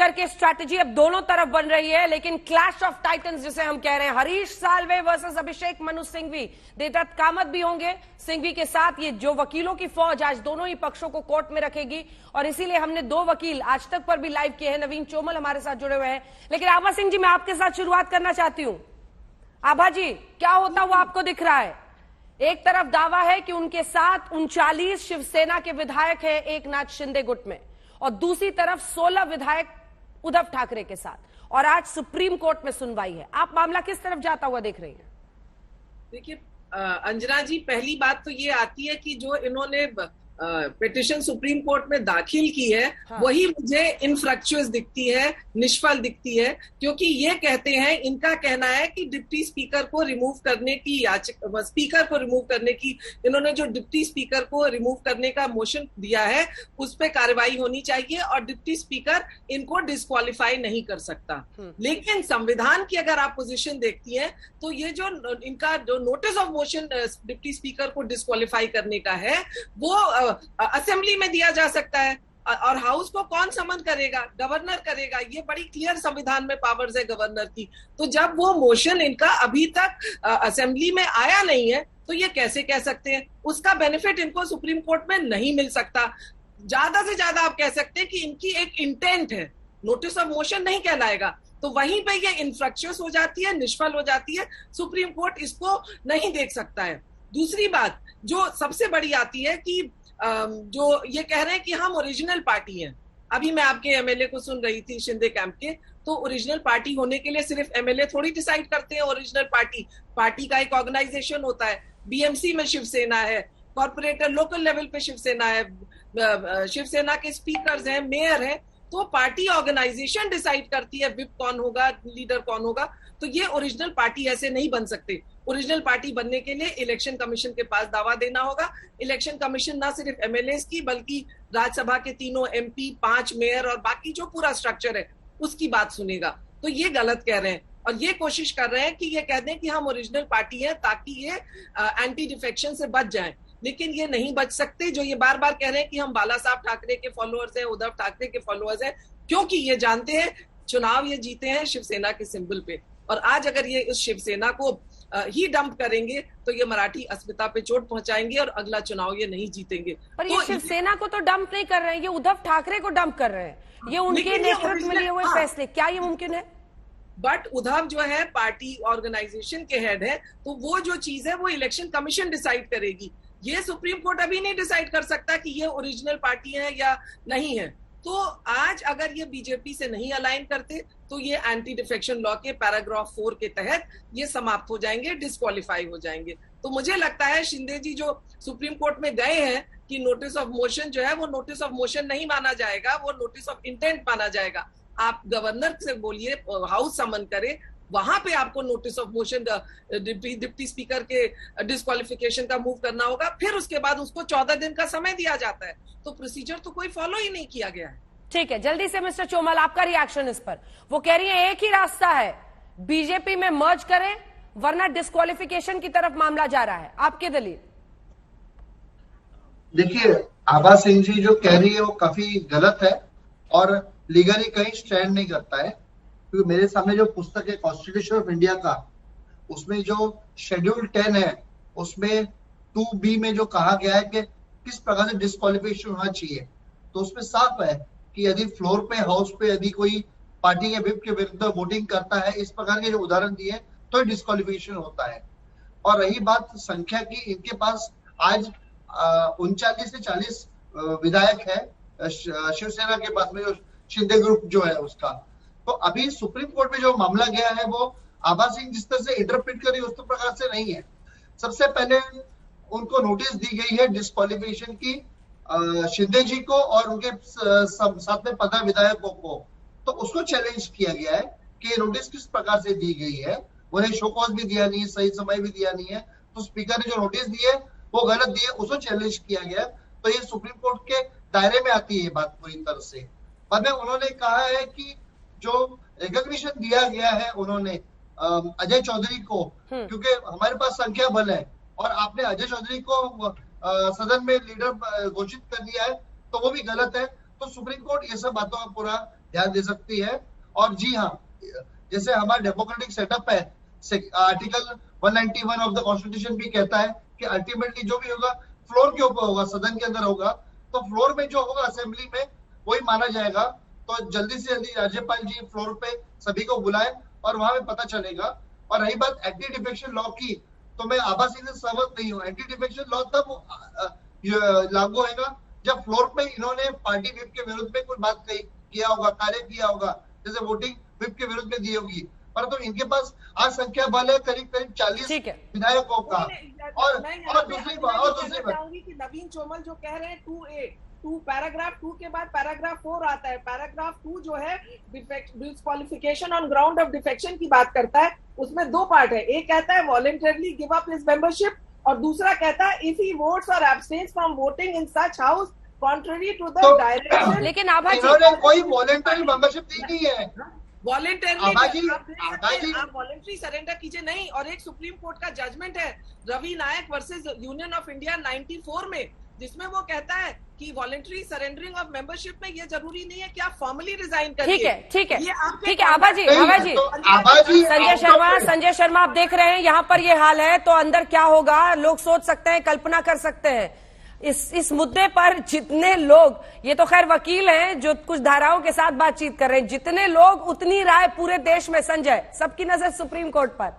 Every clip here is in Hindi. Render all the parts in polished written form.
करके स्ट्रैटेजी अब दोनों तरफ बन रही है, लेकिन क्लैश ऑफ टाइटन्स जिसे हम कह रहे हैं, हरीश साल्वे वर्सेस अभिषेक मनु सिंघवी, देवदत्त कामत भी होंगे सिंघवी के साथ। ये जो वकीलों की फौज आज दोनों ही पक्षों को कोर्ट में रखेगी, और इसीलिए हमने दो वकील आज तक पर भी लाइव किए हैं। नवीन चोमल हमारे साथ जुड़े हुए हैं, लेकिन आभा सिंह जी मैं आपके साथ शुरुआत करना चाहती हूं। आभा जी, क्या होता हुआ आपको दिख रहा है? एक तरफ दावा है कि उनके साथ 39 शिवसेना के विधायक हैं एकनाथ शिंदे गुट में, और दूसरी तरफ 16 विधायक उद्धव ठाकरे के साथ, और आज सुप्रीम कोर्ट में सुनवाई है। आप मामला किस तरफ जाता हुआ देख रही हैं? देखिए अंजना जी, पहली बात तो ये आती है कि जो इन्होंने पिटिशन सुप्रीम कोर्ट में दाखिल की है, हाँ। वही मुझे इनफ्रक्चुअस दिखती है, निष्फल दिखती है, क्योंकि ये कहते हैं, इनका कहना है कि डिप्टी स्पीकर को रिमूव करने की याचिका, स्पीकर को रिमूव करने की, इन्होंने जो डिप्टी स्पीकर को रिमूव करने का मोशन दिया है उस पर कार्रवाई होनी चाहिए, और डिप्टी स्पीकर इनको डिस्क्वालीफाई नहीं कर सकता। लेकिन संविधान की अगर आप पोजीशन देखती हैं तो ये जो इनका जो notice of motion deputy speaker को डिस्क्वालीफाई करने का है, वो असेंबली में दिया जा सकता है, और हाउस को कौन समन करेगा? गवर्नर करेगा। ये बड़ी क्लियर संविधान में पावर्स है गवर्नर की। तो जब वो मोशन इनका अभी तक असेंबली में आया नहीं है, तो ये कैसे कह सकते हैं? उसका बेनिफिट इनको सुप्रीम कोर्ट में नहीं मिल सकता। ज्यादा से ज्यादा आप कह सकते हैं कि इनकी एक इंटेंट है, नोटिस ऑफ मोशन नहीं कहलाएगा। तो वहीं पे ये इनफ्रक्चुअस हो जाती है, निष्फल हो जाती है। सुप्रीम कोर्ट इसको नहीं देख सकता है। दूसरी बात जो सबसे बड़ी आती है कि जो ये कह रहे हैं कि हम ओरिजिनल पार्टी हैं। अभी मैं आपके एमएलए को सुन रही थी शिंदे कैंप के, तो ओरिजिनल पार्टी होने के लिए सिर्फ एमएलए थोड़ी डिसाइड करते हैं ओरिजिनल पार्टी का एक ऑर्गेनाइजेशन होता है। बीएमसी में शिवसेना है, कॉर्पोरेटर लोकल लेवल पे शिवसेना है, शिवसेना के स्पीकर्स हैं, मेयर हैं, तो पार्टी ऑर्गेनाइजेशन डिसाइड करती है विप कौन होगा, लीडर कौन होगा। तो ये ओरिजिनल पार्टी ऐसे नहीं बन सकते। ओरिजिनल पार्टी बनने के लिए इलेक्शन कमीशन के पास दावा देना होगा। इलेक्शन कमीशन ना सिर्फ एमएलए की बल्कि राज्यसभा के 3 एमपी, 5 मेयर और बाकी जो पूरा स्ट्रक्चर है उसकी बात सुनेगा। तो ये गलत कह रहे हैं, और ये कोशिश कर रहे हैं कि ये कह दें कि हम ओरिजिनल पार्टी है ताकि ये एंटी डिफेक्शन से बच जाएं। लेकिन ये नहीं बच सकते। जो ये बार बार कह रहे हैं कि हम बाला साहब ठाकरे के फॉलोअर्स हैं, उद्धव ठाकरे के फॉलोअर्स हैं, क्योंकि ये जानते हैं चुनाव ये जीते हैं शिवसेना के सिंबल पे, और आज अगर ये इस शिवसेना को ही डंप करेंगे तो ये मराठी अस्मिता पे चोट पहुंचाएंगे और अगला चुनाव ये नहीं जीतेंगे। पर ये शिवसेना को तो डंप नहीं कर रहे हैं, ये उद्धव ठाकरे को डंप कर रहे हैं। ये उनके नेतृत्व में लिए हुए फैसले, क्या ये मुमकिन है? बट उद्धव जो है पार्टी ऑर्गेनाइजेशन के हेड है, तो वो जो चीज है वो इलेक्शन कमीशन डिसाइड करेगी। ये सुप्रीम कोर्ट अभी नहीं डिसाइड कर सकता कि ये ओरिजिनल पार्टी है या नहीं है। तो आज अगर ये बीजेपी से नहीं अलाइन करते तो ये एंटी डिफेक्शन लॉ के पैराग्राफ 4 के तहत ये समाप्त हो जाएंगे, डिस्क्वालीफाई हो जाएंगे। तो मुझे लगता है शिंदे जी जो सुप्रीम कोर्ट में गए हैं कि नोटिस ऑफ मोशन जो है वो नोटिस ऑफ मोशन नहीं माना जाएगा, वो नोटिस ऑफ इंटेंट माना जाएगा। आप गवर्नर से बोलिए हाउस समन करे, वहां पे आपको notice of motion deputy speaker के डिस्क्वालिफिकेशन का मूव करना होगा। फिर उसके बाद उसको 14 दिन का समय दिया जाता है। तो प्रोसीजर तो कोई फॉलो ही नहीं किया गया है। ठीक है, जल्दी से मिस्टर चोमल आपका रिएक्शन इस पर। वो कह रही है एक ही रास्ता है, बीजेपी में मर्ज करें वरना डिस्क्वालिफिकेशन की तरफ मामला जा रहा है। आपके दलील? देखिए, आभा सिंह जी जो कह रही है वो काफी गलत है और लीगली कहीं स्टैंड नहीं करता है। क्योंकि मेरे सामने जो पुस्तक है कॉन्स्टिट्यूशन ऑफ इंडिया का, उसमें जो शेड्यूल 10 है उसमें 2B में जो कहा गया है कि किस प्रकार से डिस्क्वालिफिकेशन होना चाहिए, तो उसमें साफ है कि यदि फ्लोर पे हाउस पे यदि कोई पार्टी के विप के विरुद्ध वोटिंग करता है, इस प्रकार के जो उदाहरण दिए, तो डिस्क्वालिफिकेशन होता है। और रही बात संख्या की, इनके पास आज 39 से 40 विधायक है शिवसेना के पास में, जो शिंदे ग्रुप जो है उसका। तो अभी सुप्रीम कोर्ट में जो मामला गया है वो आभा सिंह जिस तरह से इंटरप्रेट करी उस प्रकार से नहीं है। सबसे पहले उनको नोटिस दी गई है डिस्क्वालिफिकेशन की शिंदे जी को और उनके साथ में 15 विधायकों को, तो उसको चैलेंज किया गया है कि नोटिस किस प्रकार से दी गई है। उन्हें शो कॉज भी दिया नहीं है, सही समय भी दिया नहीं है, तो स्पीकर ने जो नोटिस दिए वो गलत दिए, उसको चैलेंज किया गया। तो ये सुप्रीम कोर्ट के दायरे में आती है बात पूरी तरह से। बाद में उन्होंने कहा है कि जो रिकॉग्निशन दिया गया है उन्होंने अजय चौधरी को, क्योंकि हमारे पास संख्या बल है और आपने अजय चौधरी को सदन में लीडर घोषित कर दिया है, तो वो भी गलत है। तो सुप्रीम कोर्ट ये सब बातों का पूरा ध्यान दे सकती है। और जी हाँ, जैसे हमारा डेमोक्रेटिक सेटअप है, आर्टिकल 191 ऑफ द कॉन्स्टिट्यूशन भी कहता है कि अल्टीमेटली जो भी होगा फ्लोर के ऊपर होगा, सदन के अंदर होगा, तो फ्लोर में जो होगा असेंबली में वही माना जाएगा। तो जल्दी से जल्दी राज्यपाल जी फ्लोर पे सभी को बुलाएं और वहां पे पता चलेगा। और रही बात एंटी डिफेक्शन लॉ की, तो मैं आभा सिंह से सहमत नहीं हूँ। एंटी डिफेक्शन लॉ तब लागू होगा जब फ्लोर पे इन्होंने पार्टी व्हिप के विरुद्ध में कोई बात किया होगा, कार्य किया होगा, जैसे वोटिंग व्हिप के विरुद्ध में दी होगी। परंतु इनके पास आज संख्या बल है करीब 40 विधायकों का। और दूसरी बात चाहूंगी कि नवीन चोमल जो कह रहे हैं 2A, पैराग्राफ 2 के बाद पैराग्राफ 4 आता है। पैराग्राफ 2 जो है disqualification on ground of defection की बात करता है। उसमें 2 पार्ट है, एक कहता है voluntarily give up his membership, और दूसरा कहता है इफ ही वोट्स और abstains from voting in such house contrary to the direction. लेकिन आभा जी इन्होंने कोई वॉलंटरी मेंबरशिप दी नहीं है। वॉलंटरी आप वॉलंटरी सरेंडर कीजिए नहीं। और एक सुप्रीम कोर्ट का जजमेंट है रवि नायक वर्सेस यूनियन ऑफ इंडिया 94 में, जिसमें वो कहता है कि वॉलंटरी सरेंडरिंग ऑफ मेंबरशिप में ये जरूरी नहीं है कि आप फॉर्मली रिजाइन करिए। ठीक है ये आभा जी संजय शर्मा आप देख रहे हैं यहाँ पर ये हाल है, तो अंदर क्या होगा लोग सोच सकते हैं, कल्पना कर सकते हैं। इस मुद्दे पर जितने लोग, ये तो खैर वकील हैं जो कुछ धाराओं के साथ बातचीत कर रहे हैं, जितने लोग उतनी राय पूरे देश में। संजय, सबकी नजर सुप्रीम कोर्ट पर।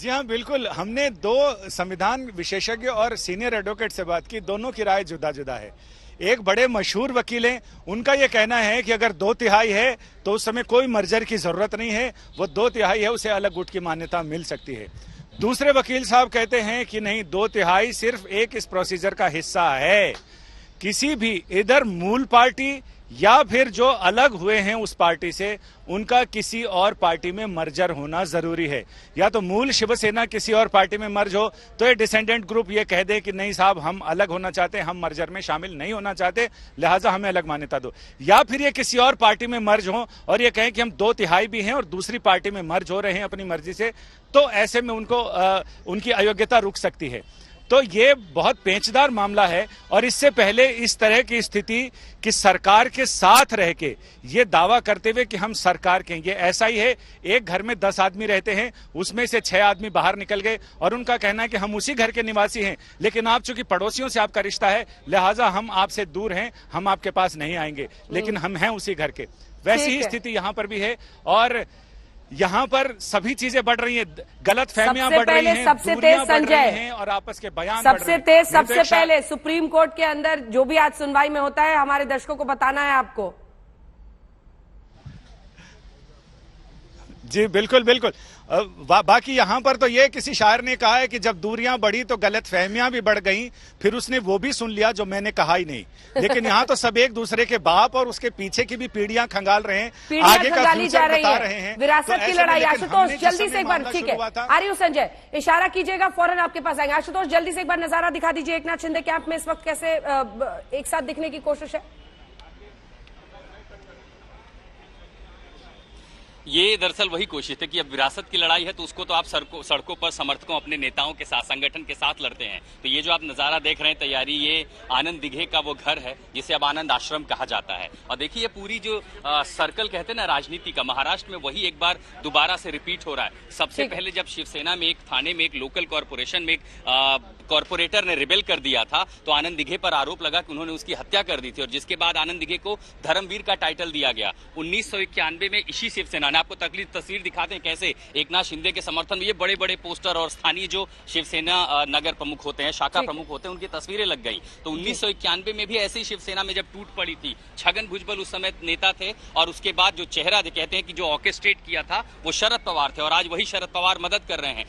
जी हाँ, बिल्कुल। हमने 2 संविधान विशेषज्ञ और सीनियर एडवोकेट से बात की, दोनों की राय जुदा जुदा है। एक बड़े मशहूर वकील हैं, उनका यह कहना है कि अगर 2/3 है तो उस समय कोई मर्जर की जरूरत नहीं है, वो 2/3 है, उसे अलग गुट की मान्यता मिल सकती है। दूसरे वकील साहब कहते हैं कि नहीं, 2/3 सिर्फ एक इस प्रोसीजर का हिस्सा है। किसी भी इधर मूल पार्टी या फिर जो अलग हुए हैं उस पार्टी से, उनका किसी और पार्टी में मर्जर होना जरूरी है। या तो मूल शिवसेना किसी और पार्टी में मर्ज हो तो ये डिसेंडेंट ग्रुप ये कह दे कि नहीं साहब, हम अलग होना चाहते हैं, हम मर्जर में शामिल नहीं होना चाहते, लिहाजा हमें अलग मान्यता दो। या फिर ये किसी और पार्टी में मर्ज हो और ये कहें कि हम 2/3 भी हैं और दूसरी पार्टी में मर्ज हो रहे हैं अपनी मर्जी से, तो ऐसे में उनको उनकी अयोग्यता रुक सकती है। तो ये बहुत पेचदार मामला है। और इससे पहले इस तरह की स्थिति कि सरकार के साथ रह के ये दावा करते हुए कि हम सरकार के, ये ऐसा ही है, एक घर में 10 आदमी रहते हैं, उसमें से 6 आदमी बाहर निकल गए और उनका कहना है कि हम उसी घर के निवासी हैं, लेकिन आप चूंकि पड़ोसियों से आपका रिश्ता है, लिहाजा हम आपसे दूर हैं, हम आपके पास नहीं आएंगे, लेकिन हम हैं उसी घर के। वैसी ही स्थिति यहां पर भी है। और यहाँ पर सभी चीजें बढ़ रही हैं, गलत फहमियां बढ़ रही हैं, सबसे तेज संजय और आपस के बयान सबसे तेज, सबसे पहले सुप्रीम कोर्ट के अंदर जो भी आज सुनवाई में होता है, हमारे दर्शकों को बताना है आपको। जी बिल्कुल बिल्कुल। बाकी यहाँ पर तो ये किसी शायर ने कहा है कि जब दूरियां बढ़ी तो गलत फहमियां भी बढ़ गईं, फिर उसने वो भी सुन लिया जो मैंने कहा ही नहीं। लेकिन यहाँ तो सब एक दूसरे के बाप और उसके पीछे की भी पीढ़ियां खंगाल रहे हैं, आगे का फ्यूचर बता रहे हैं। विरासत की लड़ाई। आशुतोष जल्दी से एक बार, ठीक है आ रही हूँ संजय, इशारा कीजिएगा, फौरन आपके पास आएंगे। आशुतोष जल्दी से एक बार नजारा दिखा दीजिए, एकनाथ शिंदे कैंप में इस वक्त कैसे एक साथ दिखने की कोशिश है। ये दरअसल वही कोशिश है कि अब विरासत की लड़ाई है तो उसको तो आप सड़कों पर समर्थकों, अपने नेताओं के साथ, संगठन के साथ लड़ते हैं। तो ये जो आप नजारा देख रहे हैं तैयारी, ये आनंद दिघे का वो घर है जिसे अब आनंद आश्रम कहा जाता है। और देखिए ये पूरी जो सर्कल कहते हैं ना राजनीति का, महाराष्ट्र में वही एक बार दोबारा से रिपीट हो रहा है। सबसे पहले जब शिवसेना में एक थाने में एक लोकल कॉर्पोरेशन में एक कॉर्पोरेटर ने रिबेल कर दिया था, तो आनंद दिघे पर आरोप लगा कि उन्होंने उसकी हत्या कर दी थी, और जिसके बाद आनंद दिघे को धर्मवीर का टाइटल दिया गया। 1991 में इसी शिवसेना ने, आपको तस्वीर दिखाते हैं कैसे एकनाथ शिंदे के समर्थन में ये बड़े बड़े पोस्टर और स्थानीय जो शिवसेना नगर प्रमुख होते हैं, शाखा प्रमुख होते हैं, उनकी तस्वीरें लग गई। तो 1991 में भी ऐसी शिवसेना में जब टूट पड़ी थी, छगन भुजबल उस समय नेता थे, और उसके बाद जो चेहरा कहते हैं कि जो ऑर्केस्ट्रेट किया था वो शरद पवार थे, और आज वही शरद पवार मदद कर रहे हैं।